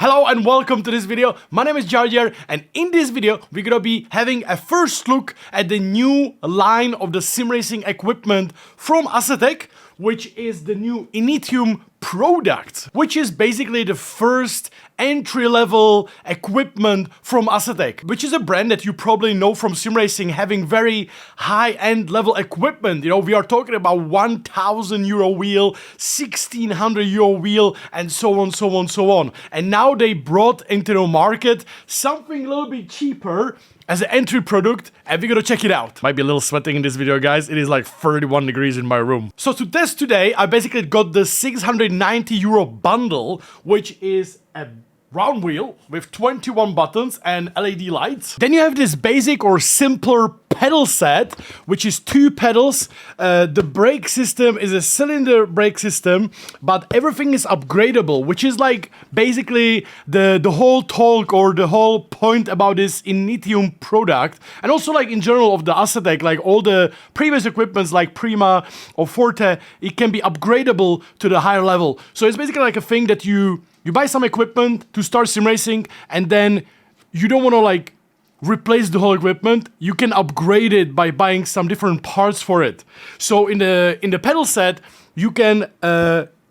Hello and welcome to this video. My name is Jardier, and in this video we're gonna be having a first look at the new line of the sim racing equipment from ASETEK, which is the new INITIUM product, which is basically the first entry-level equipment from ASETEK, which is a brand that you probably know from sim racing, having very high-end level equipment. You know, we are talking about 1,000 euro wheel, 1,600 euro wheel, and so on, so on, so on. And now they brought into the market something a little bit cheaper as an entry product, and we're gonna check it out. Might be a little sweating in this video, guys. It is like 31 degrees in my room. So to test today, I basically got the 690 euro bundle, which is a round wheel with 21 buttons and LED lights. Then you have this basic or simpler pedal set, which is 2 pedals. The brake system is a cylinder brake system, but everything is upgradable, which is like basically the whole talk or the whole point about this INITIUM product. And also like in general of the ASETEK, like all the previous equipments like Prima or Forte, it can be upgradable to the higher level. So it's basically like a thing that you buy some equipment to start sim racing, and then you don't want to like replace the whole equipment. You can upgrade it by buying some different parts for it. So in the pedal set, you can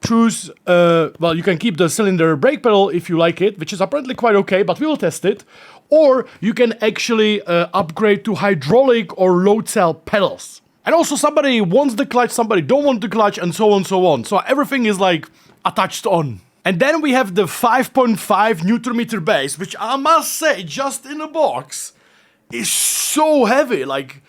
choose, well, you can keep the cylinder brake pedal if you like it, which is apparently quite okay, but we will test it. Or you can actually upgrade to hydraulic or load cell pedals. And also somebody wants the clutch, somebody don't want the clutch, and so on, so on. So everything is like attached on. And then we have the 5.5 Newton meter base, which I must say, just in the box, is so heavy. Like,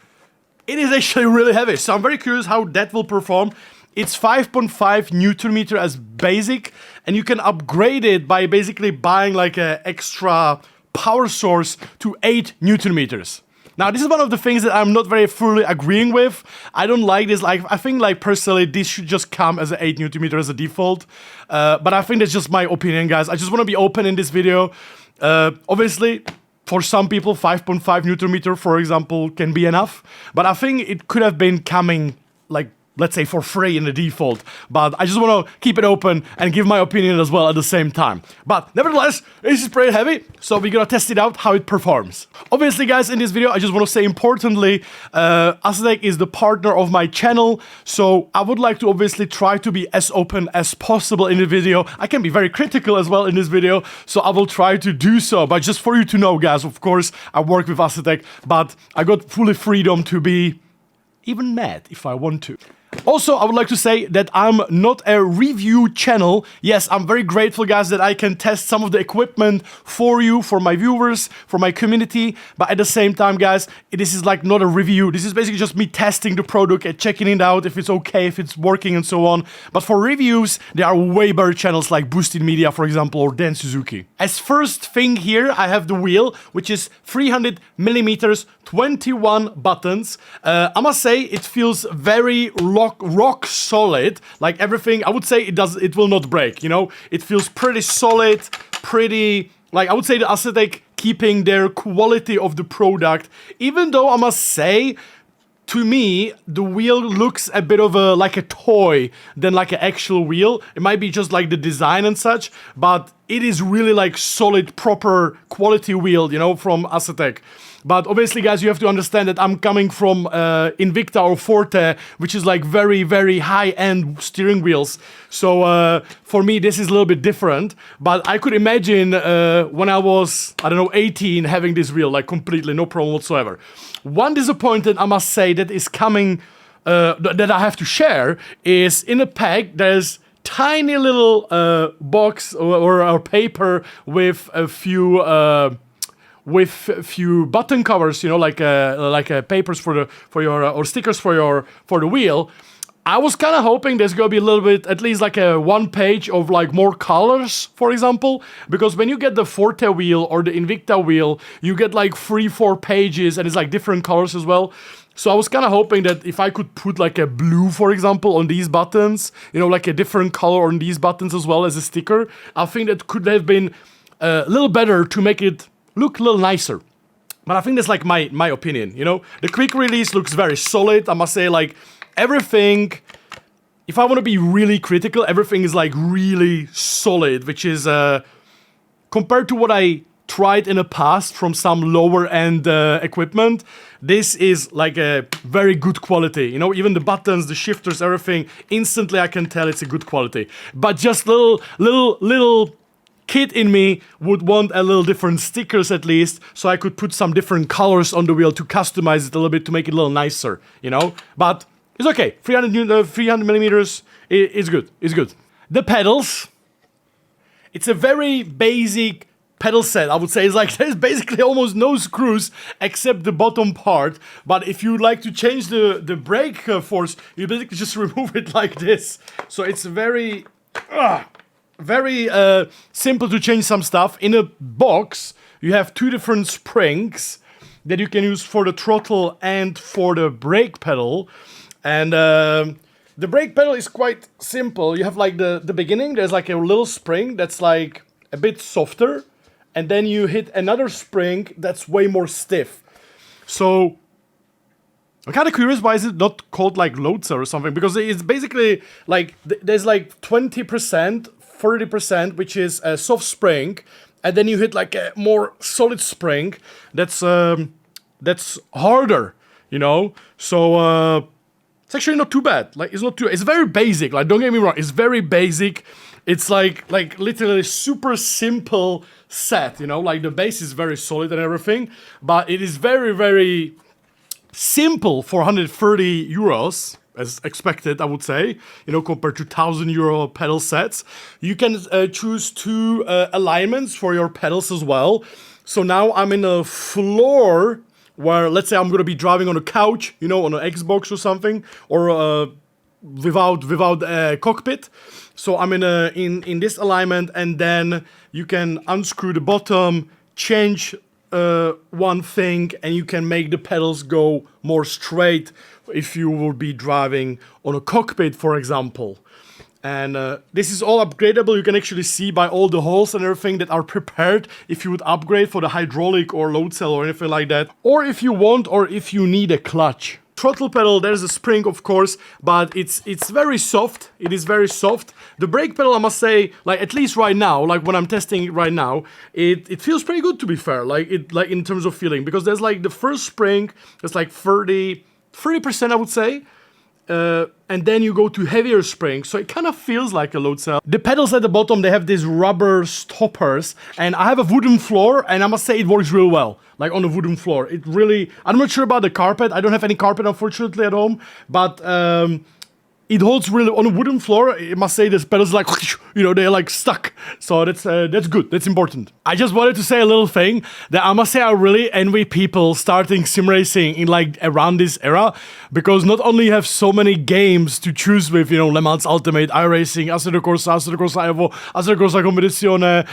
it is actually really heavy. So I'm very curious how that will perform. It's 5.5 Newton meter as basic, and you can upgrade it by basically buying like an extra power source to 8 Newton meters. Now, this is one of the things that I'm not very fully agreeing with. I don't like this. Like, I think, like, personally, this should just come as an 8 Newton meter as a default. But I think that's just my opinion, guys. I just want to be open in this video. Obviously, for some people, 5.5 Newton meter, for example, can be enough. But I think it could have been coming, like, let's say for free in the default, but I just want to keep it open and give my opinion as well at the same time. But nevertheless, this is pretty heavy, so we're gonna test it out how it performs. Obviously, guys, in this video, I just want to say importantly, ASETEK is the partner of my channel, so I would like to obviously try to be as open as possible in the video. I can be very critical as well in this video, so I will try to do so. But just for you to know, guys, of course, I work with ASETEK, but I got fully freedom to be even mad if I want to. Also, I would like to say that I'm not a review channel. Yes, I'm very grateful, guys, that I can test some of the equipment for you, for my viewers, for my community. But at the same time, guys, this is like not a review. This is basically just me testing the product and checking it out, if it's okay, if it's working, and so on. But for reviews, there are way better channels like Boosted Media, for example, or Dan Suzuki. As first thing here, I have the wheel, which is 300 millimeters, 21 buttons. I must say, it feels very rock solid. Like everything, I would say it will not break, you know? It feels pretty solid, pretty, like I would say the ASETEK keeping their quality of the product, even though I must say, to me, the wheel looks a bit of like a toy than like an actual wheel. It might be just like the design and such, but it is really like solid, proper quality wheel, you know, from ASETEK. But obviously, guys, you have to understand that I'm coming from Invicta or Forte, which is like very, very high-end steering wheels. So for me, this is a little bit different. But I could imagine when I was, I don't know, 18, having this wheel, like completely, no problem whatsoever. One disappointment, I must say, that is coming, that I have to share, is in a pack, there's tiny little box or paper with a few button covers, you know, like papers for your or stickers for the wheel. I was kind of hoping there's gonna be a little bit, at least like a 1 page of like more colors, for example, because when you get the Forte wheel or the Invicta wheel, you get like 3-4 pages and it's like different colors as well. So I was kind of hoping that if I could put like a blue, for example, on these buttons, you know, like a different color on these buttons as well as a sticker, I think that could have been a little better to make it look a little nicer. But I think that's like my opinion, you know? The quick release looks very solid. I must say, like, everything, if I want to be really critical, everything is like really solid, which is compared to what I tried in the past from some lower end equipment, this is like a very good quality. You know, even the buttons, the shifters, everything, instantly I can tell it's a good quality. But just little kid in me would want a little different stickers at least, so I could put some different colors on the wheel to customize it a little bit to make it a little nicer, you know? But it's okay. 300 millimeters, it's good. It's good. The pedals. It's a very basic pedal set, I would say. It's like there's basically almost no screws except the bottom part. But if you like to change the brake force, you basically just remove it like this. So it's very simple to change some stuff. In a box, you have two different springs that you can use for the throttle and for the brake pedal. And the brake pedal is quite simple. You have like the beginning, there's like a little spring that's like a bit softer. And then you hit another spring that's way more stiff. So I'm kind of curious, why is it not called like load cell or something? Because it's basically like there's like 20%, 30%, which is a soft spring, and then you hit like a more solid spring that's harder, you know. So it's actually not too bad. Like it's very basic. Like don't get me wrong, it's very basic. It's like literally super simple set, you know, like the base is very solid and everything, but it is very, very simple for 130 euros, as expected, I would say, you know, compared to 1,000 euro pedal sets. You can choose two alignments for your pedals as well. So now I'm in a floor where, let's say I'm going to be driving on a couch, you know, on an Xbox or something, or without a cockpit. So I'm in this alignment, and then you can unscrew the bottom, change one thing, and you can make the pedals go more straight if you will be driving on a cockpit, for example. And this is all upgradable. You can actually see by all the holes and everything that are prepared if you would upgrade for the hydraulic or load cell or anything like that. Or if you want, or if you need a clutch. Throttle pedal, there's a spring, of course, but it's very soft. It is very soft. The brake pedal, I must say, like at least right now, like when I'm testing it right now, it feels pretty good, to be fair. Like in terms of feeling, because there's like the first spring, it's like 30%, I would say. And then you go to heavier springs, so it kind of feels like a load cell. The pedals at the bottom, they have these rubber stoppers, and I have a wooden floor, and I must say it works real well, like on a wooden floor. It really, I'm not sure about the carpet. I don't have any carpet, unfortunately, at home, but it holds really on a wooden floor. I must say this pedals like, you know, they're like stuck. So that's good. That's important. I just wanted to say a little thing that I must say I really envy people starting sim racing in like around this era, because not only you have so many games to choose with, you know, Le Mans Ultimate, iRacing, ASETEK Evo, ASETEK Competizione,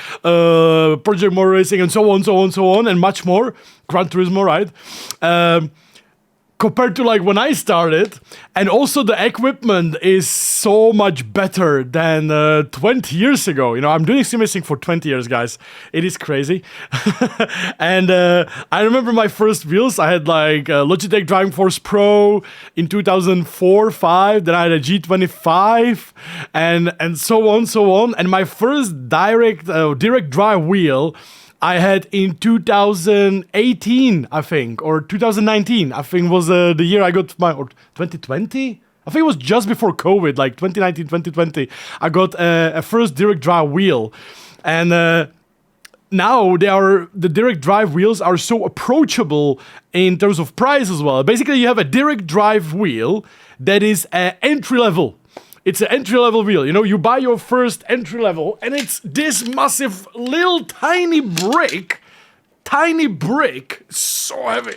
Project More Racing, and so on, and much more. Gran Turismo, right? Compared to like when I started, and also the equipment is so much better than 20 years ago. You know, I'm doing sim racing for 20 years, guys. It is crazy. And I remember my first wheels. I had like Logitech Driving Force Pro in 2004-5. Then I had a G25, and so on. And my first direct drive wheel I had in 2018, I think, or 2019, I think was the year I got my, or 2020? I think it was just before COVID, like 2019, 2020. I got a first direct drive wheel. And now the direct drive wheels are so approachable in terms of price as well. Basically, you have a direct drive wheel that is entry level. It's an entry-level wheel, you know, you buy your first entry-level, and it's this massive little tiny brick, so heavy.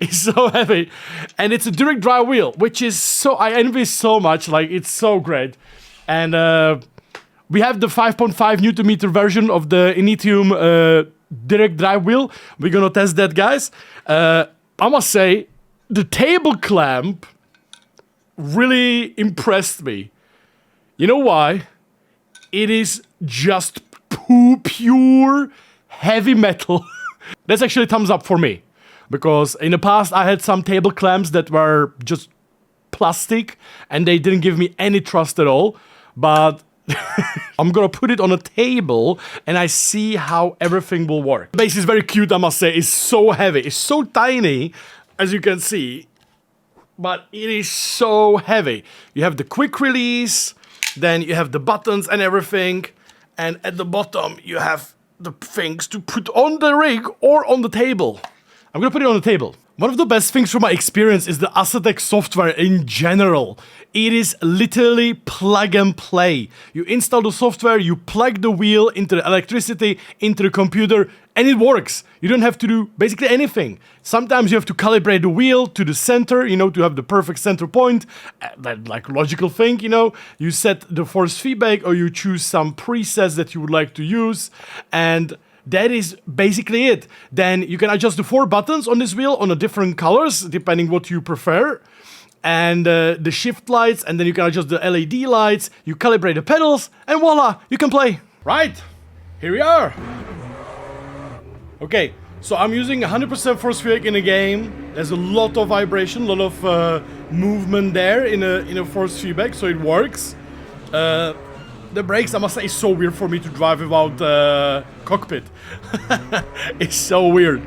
It's so heavy, and it's a direct drive wheel, which is so, I envy so much, like, it's so great. And we have the 5.5 Newton meter version of the Initium direct drive wheel. We're gonna test that, guys. I must say, the table clamp really impressed me. You know why? It is just pure heavy metal. That's actually a thumbs up for me, because in the past I had some table clamps that were just plastic and they didn't give me any trust at all. But I'm gonna put it on a table and I see how everything will work. The base is very cute, I must say. It's so heavy. It's so tiny, as you can see. But it is so heavy. You have the quick release, then you have the buttons and everything. And at the bottom, you have the things to put on the rig or on the table. I'm gonna put it on the table. One of the best things from my experience is the ASETEK software in general. It is literally plug and play. You install the software, you plug the wheel into the electricity, into the computer, and it works. You don't have to do basically anything. Sometimes you have to calibrate the wheel to the center, you know, to have the perfect center point. That like logical thing, you know. You set the force feedback or you choose some presets that you would like to use, and that is basically it. Then you can adjust the 4 buttons on this wheel on the different colors, depending what you prefer. And the shift lights, and then you can adjust the LED lights, you calibrate the pedals, and voila, you can play. Right, here we are. Okay, so I'm using 100% force feedback in the game. There's a lot of vibration, a lot of movement there in a force feedback, so it works. The brakes, I must say, is so weird for me to drive without cockpit. It's so weird.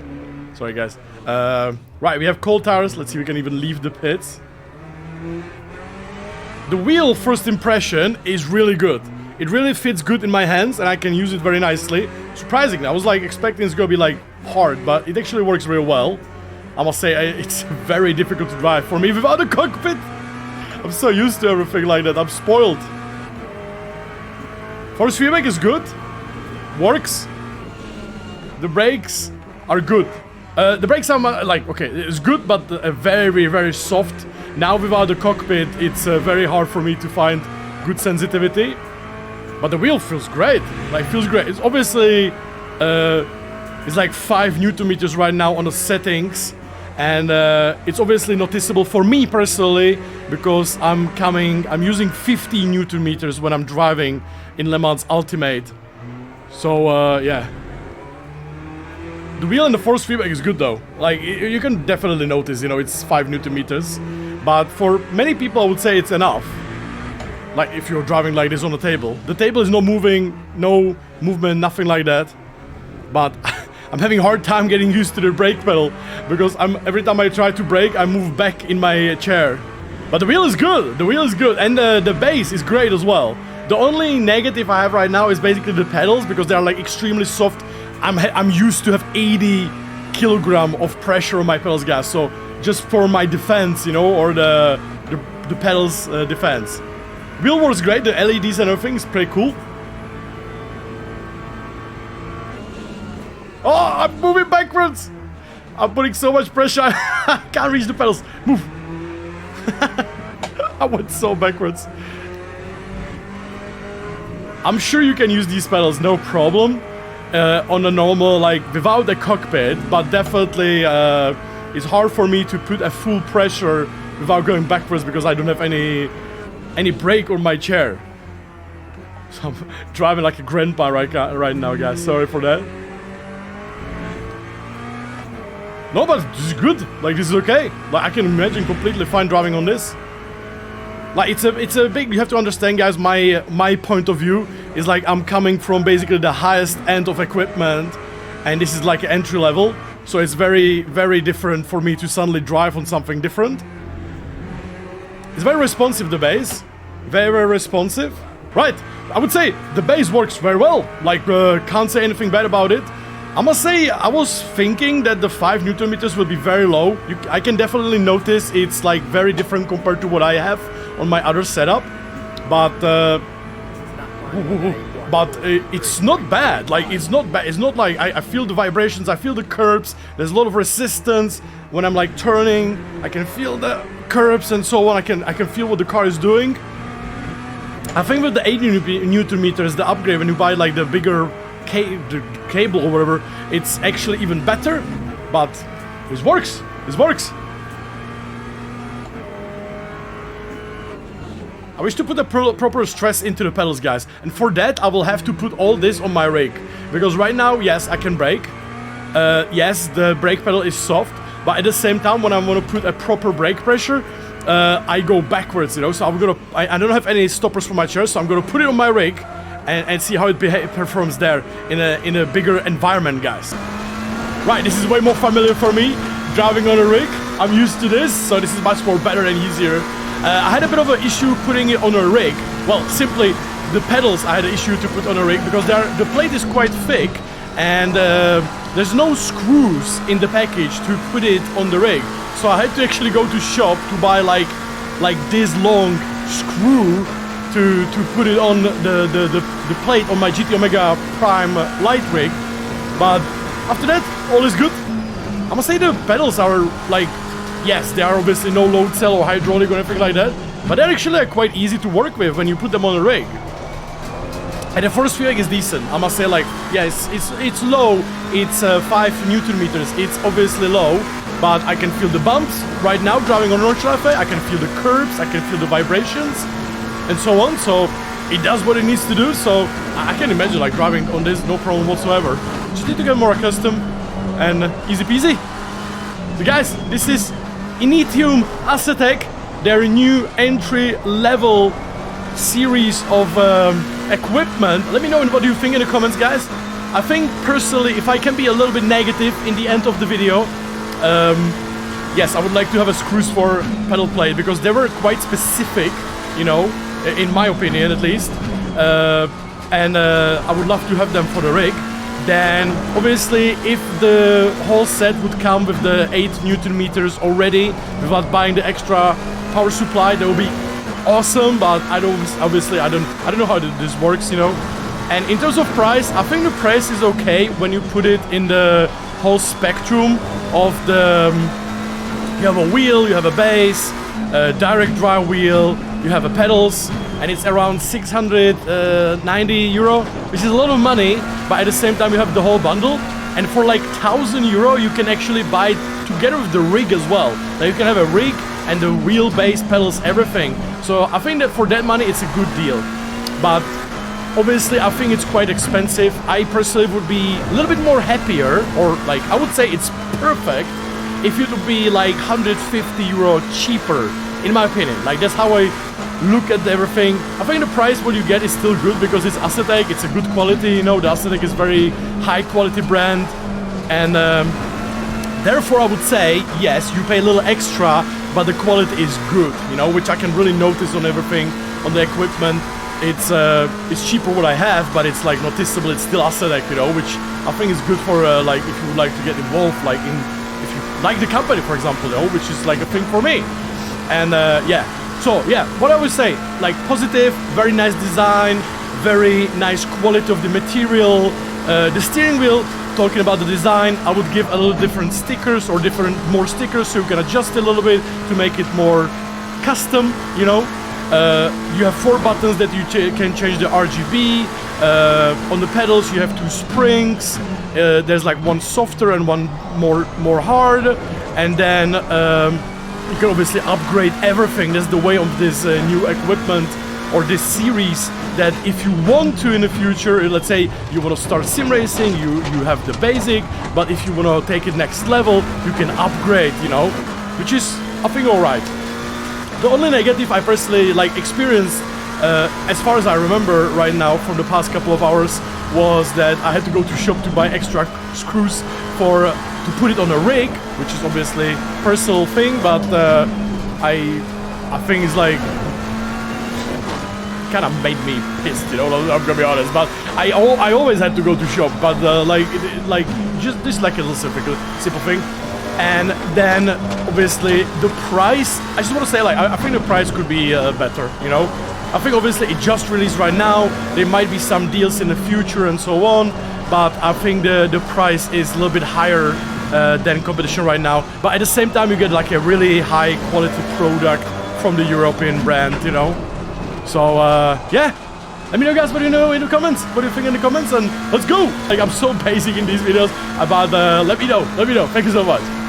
Sorry, guys. Right, we have cold tires. Let's see if we can even leave the pits. The wheel first impression is really good. It really fits good in my hands and I can use it very nicely. Surprisingly, I was like expecting it's gonna be like hard, but it actually works real well. I must say, it's very difficult to drive for me without a cockpit. I'm so used to everything like that. I'm spoiled. Force feedback is good. Works. The brakes are good. The brakes are like, okay, it's good, but very, very soft. Now without the cockpit, it's very hard for me to find good sensitivity. But the wheel feels great. Like, feels great. It's obviously, it's like 5 Newton meters right now on the settings. And it's obviously noticeable for me personally, because I'm using 50 Newton meters when I'm driving in Le Mans Ultimate. So, yeah. The wheel and the force feedback is good though. Like, you can definitely notice, you know, it's 5 Newton meters. But for many people, I would say it's enough. Like, if you're driving like this on the table. The table is not moving, no movement, nothing like that. But I'm having a hard time getting used to the brake pedal, because every time I try to brake, I move back in my chair. But the wheel is good. The wheel is good. And the bass is great as well. The only negative I have right now is basically the pedals, because they are like extremely soft. I'm used to have 80 kilogram of pressure on my pedals, guys. So just for my defense, you know, or the pedals defense. Wheel works great. The LEDs and everything is pretty cool. Oh, I'm moving backwards. I'm putting so much pressure. I can't reach the pedals. Move. I went so backwards. I'm sure you can use these pedals, no problem, on a normal, like, without a cockpit, but definitely it's hard for me to put a full pressure without going backwards, because I don't have any brake on my chair. So I'm driving like a grandpa right now, guys. Sorry for that. No, but this is good. Like, this is okay. Like, I can imagine completely fine driving on this. Like, it's a big, you have to understand, guys, my point of view is like I'm coming from basically the highest end of equipment, and this is like entry level, so it's very, very different for me to suddenly drive on something different. It's very responsive, the bass. Very, very responsive. Right, I would say the bass works very well. Like, can't say anything bad about it. I must say, I was thinking that the 5 Newton meters will be very low. I can definitely notice it's like very different compared to what I have on my other setup. But it's not bad. Like, it's not bad. It's not like I feel the vibrations, I feel the curbs. There's a lot of resistance when I'm like turning. I can feel the curbs and so on. I can feel what the car is doing. I think with the 80 Newton meters, the upgrade, when you buy like the bigger cable or whatever, it's actually even better. But this works. This works. I wish to put a proper stress into the pedals, guys, and for that I will have to put all this on my rig, because right now, yes, I can brake. Yes, the brake pedal is soft, but at the same time, when I want to put a proper brake pressure, I go backwards, you know. So I don't have any stoppers for my chair, so I'm gonna put it on my rig and see how it performs there in a bigger environment, guys. Right, this is way more familiar for me, driving on a rig. I'm used to this, so this is much more better and easier. I had a bit of an issue putting it on a rig. Well, simply the pedals I had an issue to put on a rig because the plate is quite thick and there's no screws in the package to put it on the rig. So I had to actually go to T.H.O.R.P to buy like this long screw to put it on the plate on my GT Omega Prime light rig. But after that, all is good. I must say the pedals are like, yes, they are obviously no load cell or hydraulic or anything like that, but they're actually quite easy to work with when you put them on a rig. And the force feedback is decent. I must say, like, yeah, it's low. It's 5 Newton meters. It's obviously low, but I can feel the bumps right now driving on Nordschleife. I can feel the curves. I can feel the vibrations, and so on. So it does what it needs to do. So I can imagine like driving on this, no problem whatsoever. Just need to get more accustomed, and easy peasy. So guys, this is Initium ASETEK, their new entry-level series of equipment. Let me know what you think in the comments, guys. I think personally, if I can be a little bit negative in the end of the video, yes, I would like to have a screws for pedal plate because they were quite specific, you know, in my opinion at least, and I would love to have them for the rig. Then obviously if the whole set would come with the 8 Newton meters already without buying the extra power supply, that would be awesome, but I don't know how this works, you know. And in terms of price, I think the price is okay when you put it in the whole spectrum of the you have a wheel, you have a base, a direct drive wheel, you have a pedals, and it's around 690 euro, which is a lot of money, but at the same time you have the whole bundle. And for like 1,000 euro you can actually buy it together with the rig as well. Like you can have a rig and the wheel, base, pedals, everything. So I think that for that money it's a good deal. But obviously I think it's quite expensive. I personally would be a little bit more happier, or like I would say it's perfect if it would be like 150 euro cheaper, in my opinion. Like that's how I look at everything. I think the price what you get is still good because it's ASETEK, it's a good quality, you know, the ASETEK is very high quality brand, and therefore I would say yes, you pay a little extra, but the quality is good, you know, which I can really notice on everything, on the equipment. It's cheaper what I have, but it's like noticeable, it's still ASETEK, you know, which I think is good for like if you would like to get involved, like if you like the company, for example, you know, which is like a thing for me. And yeah. So yeah, what I would say, like positive, very nice design, very nice quality of the material. The steering wheel, talking about the design, I would give a little different stickers or more stickers so you can adjust a little bit to make it more custom, you know. You have 4 buttons that you can change the RGB. On the pedals you have 2 springs. There's like one softer and one more hard, and then you can obviously upgrade everything. That's the way of this new equipment or this series, that if you want to in the future, let's say you want to start sim racing, you have the basic, but if you want to take it next level, you can upgrade, you know, which is I think alright. The only negative I personally like experienced, as far as I remember right now from the past couple of hours, was that I had to go to T.H.O.R.P to buy extra screws to put it on a rig, which is obviously a personal thing, but I think it's like kind of made me pissed, you know. I'm gonna be honest, but I always had to go to T.H.O.R.P, but like just like a little simple thing. And then obviously the price, I just want to say, like, I think the price could be better, you know. I think obviously it just released right now, there might be some deals in the future and so on, but I think the price is a little bit higher than competition right now. But at the same time you get like a really high quality product from the European brand, you know. So yeah, let me know, guys, what you know in the comments, what do you think in the comments, and let's go. Like, I'm so basic in these videos, but let me know, thank you so much.